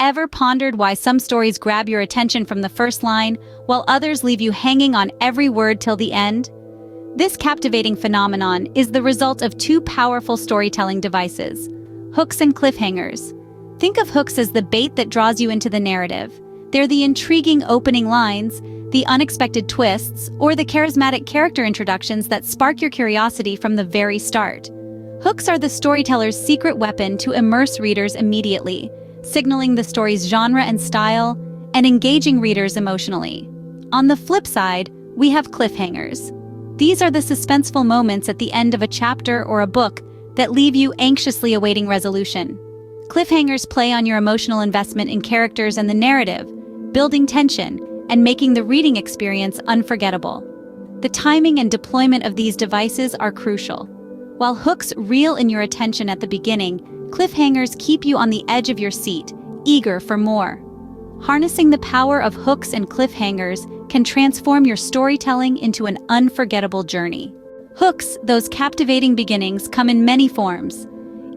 ever pondered why some stories grab your attention from the first line, while others leave you hanging on every word till the end? This captivating phenomenon is the result of two powerful storytelling devices: hooks and cliffhangers. Think of hooks as the bait that draws you into the narrative. They're the intriguing opening lines, the unexpected twists, or the charismatic character introductions that spark your curiosity from the very start. Hooks are the storyteller's secret weapon to immerse readers immediately, signaling the story's genre and style, and engaging readers emotionally. On the flip side, we have cliffhangers. These are the suspenseful moments at the end of a chapter or a book that leave you anxiously awaiting resolution. Cliffhangers play on your emotional investment in characters and the narrative, building tension and making the reading experience unforgettable. The timing and deployment of these devices are crucial. While hooks reel in your attention at the beginning, cliffhangers keep you on the edge of your seat, eager for more. Harnessing the power of hooks and cliffhangers can transform your storytelling into an unforgettable journey. Hooks, those captivating beginnings, come in many forms.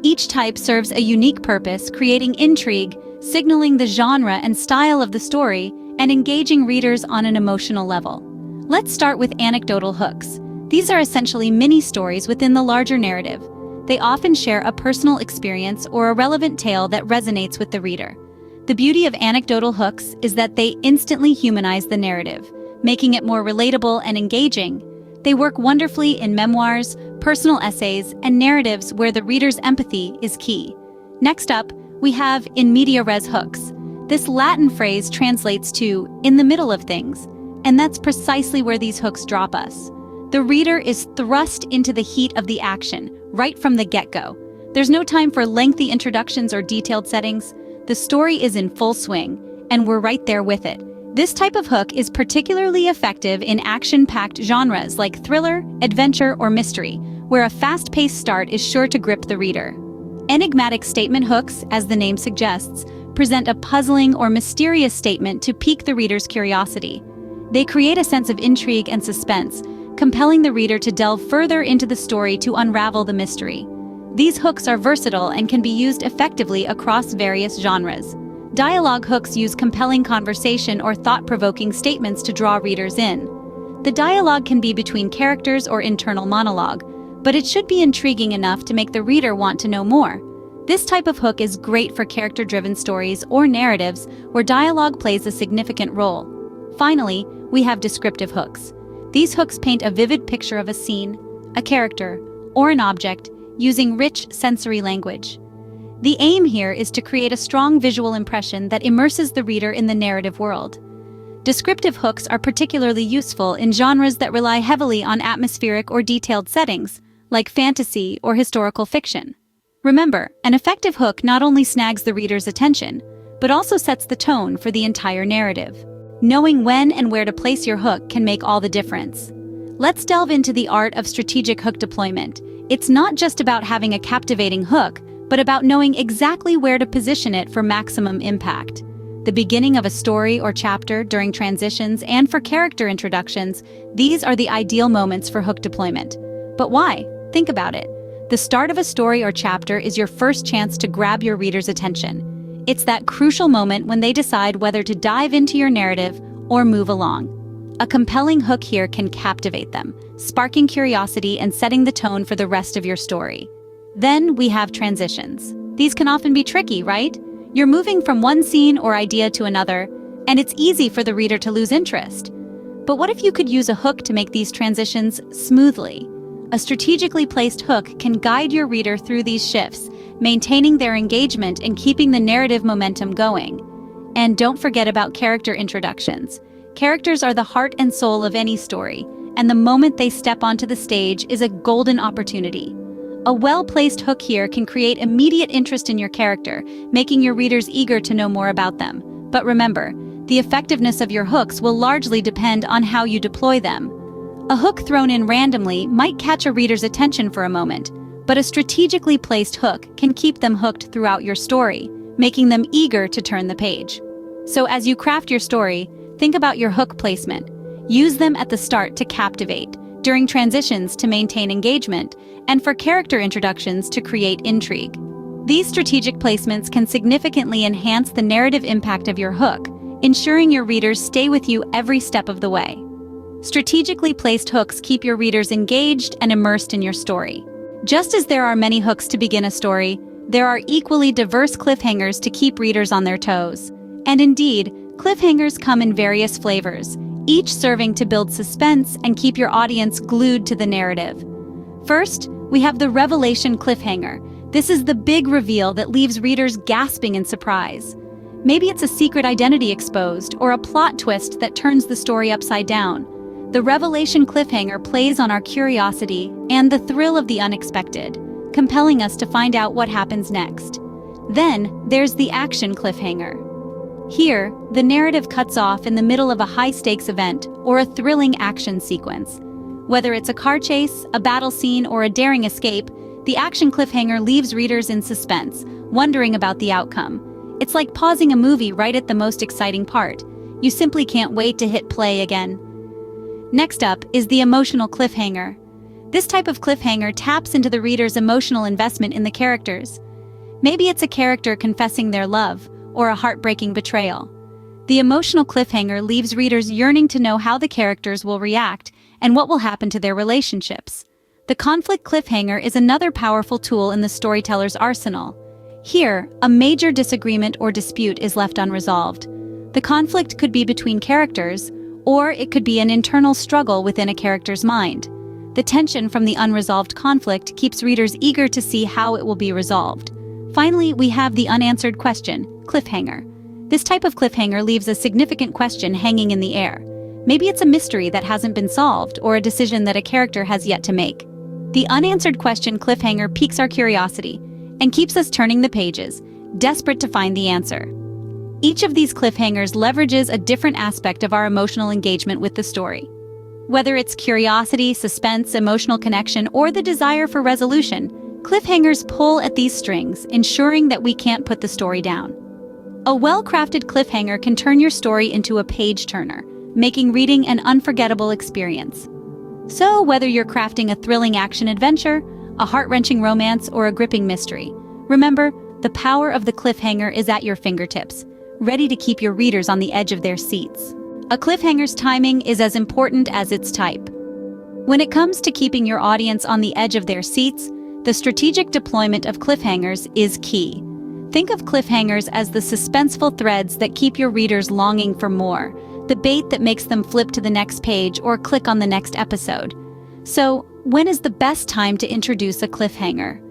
Each type serves a unique purpose, creating intrigue, signaling the genre and style of the story, and engaging readers on an emotional level. Let's start with anecdotal hooks. These are essentially mini-stories within the larger narrative. They often share a personal experience or a relevant tale that resonates with the reader. The beauty of anecdotal hooks is that they instantly humanize the narrative, making it more relatable and engaging. They work wonderfully in memoirs, personal essays, and narratives where the reader's empathy is key. Next up, we have in media res hooks. This Latin phrase translates to "in the middle of things," and that's precisely where these hooks drop us. The reader is thrust into the heat of the action, right from the get-go. There's no time for lengthy introductions or detailed settings. The story is in full swing, and we're right there with it. This type of hook is particularly effective in action-packed genres like thriller, adventure, or mystery, where a fast-paced start is sure to grip the reader. Enigmatic statement hooks, as the name suggests, present a puzzling or mysterious statement to pique the reader's curiosity. They create a sense of intrigue and suspense, compelling the reader to delve further into the story to unravel the mystery. These hooks are versatile and can be used effectively across various genres. Dialogue hooks use compelling conversation or thought-provoking statements to draw readers in. The dialogue can be between characters or internal monologue, but it should be intriguing enough to make the reader want to know more. This type of hook is great for character-driven stories or narratives where dialogue plays a significant role. Finally, we have descriptive hooks. These hooks paint a vivid picture of a scene, a character, or an object using rich sensory language. The aim here is to create a strong visual impression that immerses the reader in the narrative world. Descriptive hooks are particularly useful in genres that rely heavily on atmospheric or detailed settings, like fantasy or historical fiction. Remember, an effective hook not only snags the reader's attention, but also sets the tone for the entire narrative. Knowing when and where to place your hook can make all the difference. Let's delve into the art of strategic hook deployment. It's not just about having a captivating hook, but about knowing exactly where to position it for maximum impact. The beginning of a story or chapter, during transitions, and for character introductions, these are the ideal moments for hook deployment. But why? Think about it. The start of a story or chapter is your first chance to grab your reader's attention. It's that crucial moment when they decide whether to dive into your narrative or move along. A compelling hook here can captivate them, sparking curiosity and setting the tone for the rest of your story. Then we have transitions. These can often be tricky, right? You're moving from one scene or idea to another, and it's easy for the reader to lose interest. But what if you could use a hook to make these transitions smoothly? A strategically placed hook can guide your reader through these shifts, maintaining their engagement and keeping the narrative momentum going. And don't forget about character introductions. Characters are the heart and soul of any story, and the moment they step onto the stage is a golden opportunity. A well-placed hook here can create immediate interest in your character, making your readers eager to know more about them. But remember, the effectiveness of your hooks will largely depend on how you deploy them. A hook thrown in randomly might catch a reader's attention for a moment, but a strategically placed hook can keep them hooked throughout your story, making them eager to turn the page. So as you craft your story, think about your hook placement. Use them at the start to captivate, during transitions to maintain engagement, and for character introductions to create intrigue. These strategic placements can significantly enhance the narrative impact of your hook, ensuring your readers stay with you every step of the way. Strategically placed hooks keep your readers engaged and immersed in your story. Just as there are many hooks to begin a story, there are equally diverse cliffhangers to keep readers on their toes. And indeed, cliffhangers come in various flavors, each serving to build suspense and keep your audience glued to the narrative. First, we have the revelation cliffhanger. This is the big reveal that leaves readers gasping in surprise. Maybe it's a secret identity exposed or a plot twist that turns the story upside down. The revelation cliffhanger plays on our curiosity and the thrill of the unexpected, compelling us to find out what happens next. Then, there's the action cliffhanger. Here, the narrative cuts off in the middle of a high-stakes event or a thrilling action sequence. Whether it's a car chase, a battle scene, or a daring escape, the action cliffhanger leaves readers in suspense, wondering about the outcome. It's like pausing a movie right at the most exciting part. You simply can't wait to hit play again. Next up is the emotional cliffhanger. This type of cliffhanger taps into the reader's emotional investment in the characters. Maybe it's a character confessing their love, or a heartbreaking betrayal. The emotional cliffhanger leaves readers yearning to know how the characters will react and what will happen to their relationships. The conflict cliffhanger is another powerful tool in the storyteller's arsenal. Here, a major disagreement or dispute is left unresolved. The conflict could be between characters, or it could be an internal struggle within a character's mind. The tension from the unresolved conflict keeps readers eager to see how it will be resolved. Finally, we have the unanswered question, cliffhanger. This type of cliffhanger leaves a significant question hanging in the air. Maybe it's a mystery that hasn't been solved or a decision that a character has yet to make. The unanswered question cliffhanger piques our curiosity and keeps us turning the pages, desperate to find the answer. Each of these cliffhangers leverages a different aspect of our emotional engagement with the story. Whether it's curiosity, suspense, emotional connection, or the desire for resolution, cliffhangers pull at these strings, ensuring that we can't put the story down. A well-crafted cliffhanger can turn your story into a page-turner, making reading an unforgettable experience. So, whether you're crafting a thrilling action-adventure, a heart-wrenching romance, or a gripping mystery, remember, the power of the cliffhanger is at your fingertips, ready to keep your readers on the edge of their seats. A cliffhanger's timing is as important as its type. When it comes to keeping your audience on the edge of their seats, the strategic deployment of cliffhangers is key. Think of cliffhangers as the suspenseful threads that keep your readers longing for more, the bait that makes them flip to the next page or click on the next episode. So, when is the best time to introduce a cliffhanger?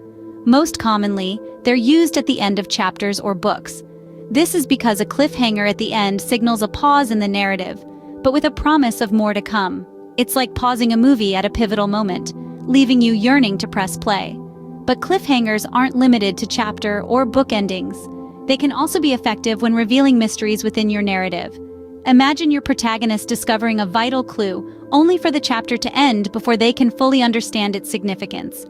Most commonly, they're used at the end of chapters or books. This is because a cliffhanger at the end signals a pause in the narrative, but with a promise of more to come. It's like pausing a movie at a pivotal moment, leaving you yearning to press play. But cliffhangers aren't limited to chapter or book endings. They can also be effective when revealing mysteries within your narrative. Imagine your protagonist discovering a vital clue, only for the chapter to end before they can fully understand its significance.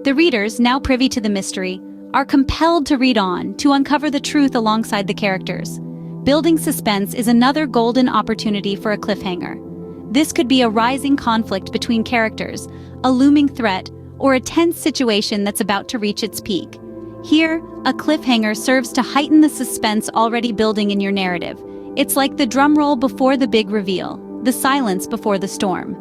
The readers, now privy to the mystery, are compelled to read on to uncover the truth alongside the characters. Building suspense is another golden opportunity for a cliffhanger. This could be a rising conflict between characters, a looming threat, or a tense situation that's about to reach its peak. Here, a cliffhanger serves to heighten the suspense already building in your narrative. It's like the drum roll before the big reveal, the silence before the storm.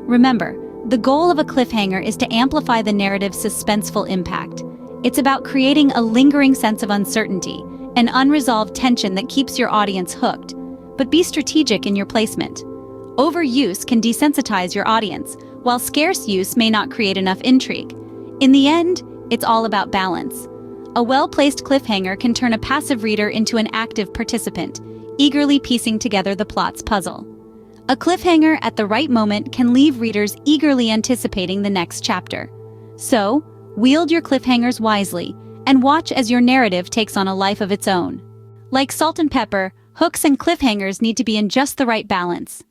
Remember, the goal of a cliffhanger is to amplify the narrative's suspenseful impact. It's about creating a lingering sense of uncertainty, an unresolved tension that keeps your audience hooked. But be strategic in your placement. Overuse can desensitize your audience, while scarce use may not create enough intrigue. In the end, it's all about balance. A well-placed cliffhanger can turn a passive reader into an active participant, eagerly piecing together the plot's puzzle. A cliffhanger at the right moment can leave readers eagerly anticipating the next chapter. So, wield your cliffhangers wisely, and watch as your narrative takes on a life of its own. Like salt and pepper, hooks and cliffhangers need to be in just the right balance.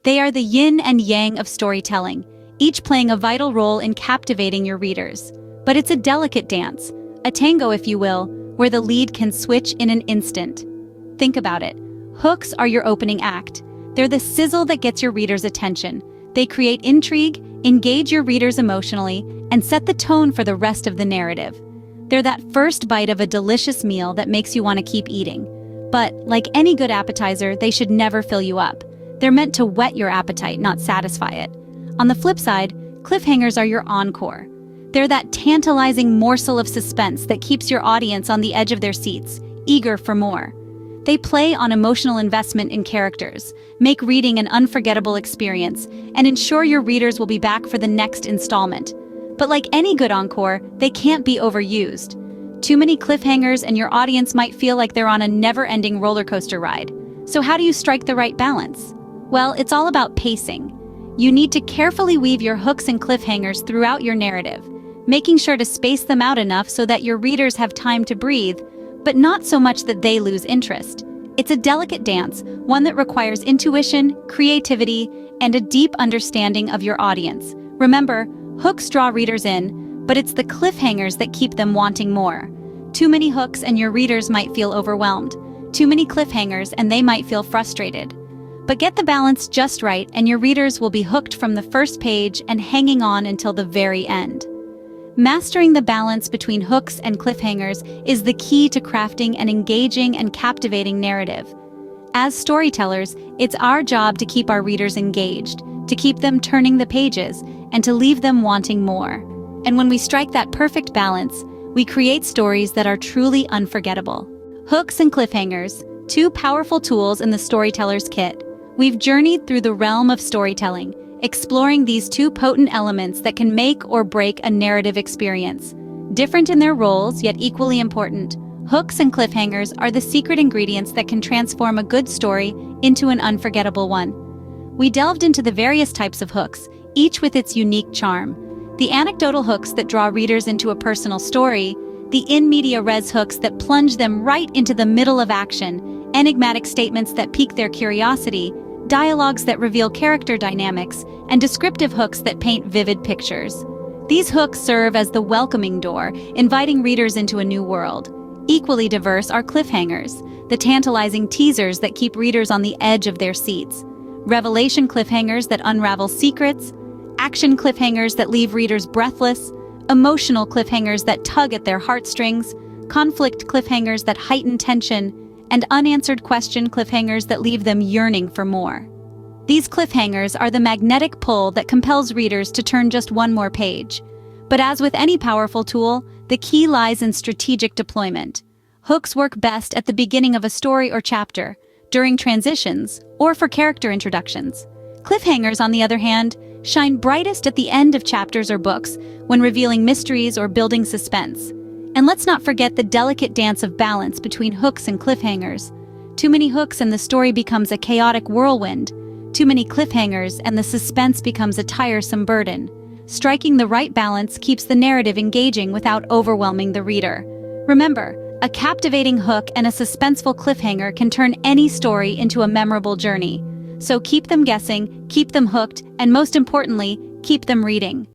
They are the yin and yang of storytelling, each playing a vital role in captivating your readers. But it's a delicate dance, a tango if you will, where the lead can switch in an instant. Think about it. Hooks are your opening act. They're the sizzle that gets your readers' attention. They create intrigue, engage your readers emotionally, and set the tone for the rest of the narrative. They're that first bite of a delicious meal that makes you want to keep eating. But, like any good appetizer, they should never fill you up. They're meant to whet your appetite, not satisfy it. On the flip side, cliffhangers are your encore. They're that tantalizing morsel of suspense that keeps your audience on the edge of their seats, eager for more. They play on emotional investment in characters, make reading an unforgettable experience, and ensure your readers will be back for the next installment. But like any good encore, they can't be overused. Too many cliffhangers and your audience might feel like they're on a never-ending roller coaster ride. So how do you strike the right balance? Well, it's all about pacing. You need to carefully weave your hooks and cliffhangers throughout your narrative, making sure to space them out enough so that your readers have time to breathe, but not so much that they lose interest. It's a delicate dance, one that requires intuition, creativity, and a deep understanding of your audience. Remember, hooks draw readers in, but it's the cliffhangers that keep them wanting more. Too many hooks and your readers might feel overwhelmed. Too many cliffhangers and they might feel frustrated. But get the balance just right and your readers will be hooked from the first page and hanging on until the very end. Mastering the balance between hooks and cliffhangers is the key to crafting an engaging and captivating narrative. As storytellers, it's our job to keep our readers engaged, to keep them turning the pages, and to leave them wanting more. And when we strike that perfect balance, we create stories that are truly unforgettable. Hooks and cliffhangers, two powerful tools in the storyteller's kit. We've journeyed through the realm of storytelling, exploring these two potent elements that can make or break a narrative experience. Different in their roles, yet equally important, hooks and cliffhangers are the secret ingredients that can transform a good story into an unforgettable one. We delved into the various types of hooks, each with its unique charm. The anecdotal hooks that draw readers into a personal story, the in media res hooks that plunge them right into the middle of action, enigmatic statements that pique their curiosity, dialogues that reveal character dynamics, and descriptive hooks that paint vivid pictures. These hooks serve as the welcoming door, inviting readers into a new world. Equally diverse are cliffhangers, the tantalizing teasers that keep readers on the edge of their seats. Revelation cliffhangers that unravel secrets, action cliffhangers that leave readers breathless, emotional cliffhangers that tug at their heartstrings, conflict cliffhangers that heighten tension, and unanswered question cliffhangers that leave them yearning for more. These cliffhangers are the magnetic pull that compels readers to turn just one more page. But as with any powerful tool, the key lies in strategic deployment. Hooks work best at the beginning of a story or chapter, during transitions, or for character introductions. Cliffhangers, on the other hand, shine brightest at the end of chapters or books when revealing mysteries or building suspense. And let's not forget the delicate dance of balance between hooks and cliffhangers. Too many hooks and the story becomes a chaotic whirlwind. Too many cliffhangers and the suspense becomes a tiresome burden. Striking the right balance keeps the narrative engaging without overwhelming the reader. Remember, a captivating hook and a suspenseful cliffhanger can turn any story into a memorable journey. So keep them guessing, keep them hooked, and most importantly, keep them reading.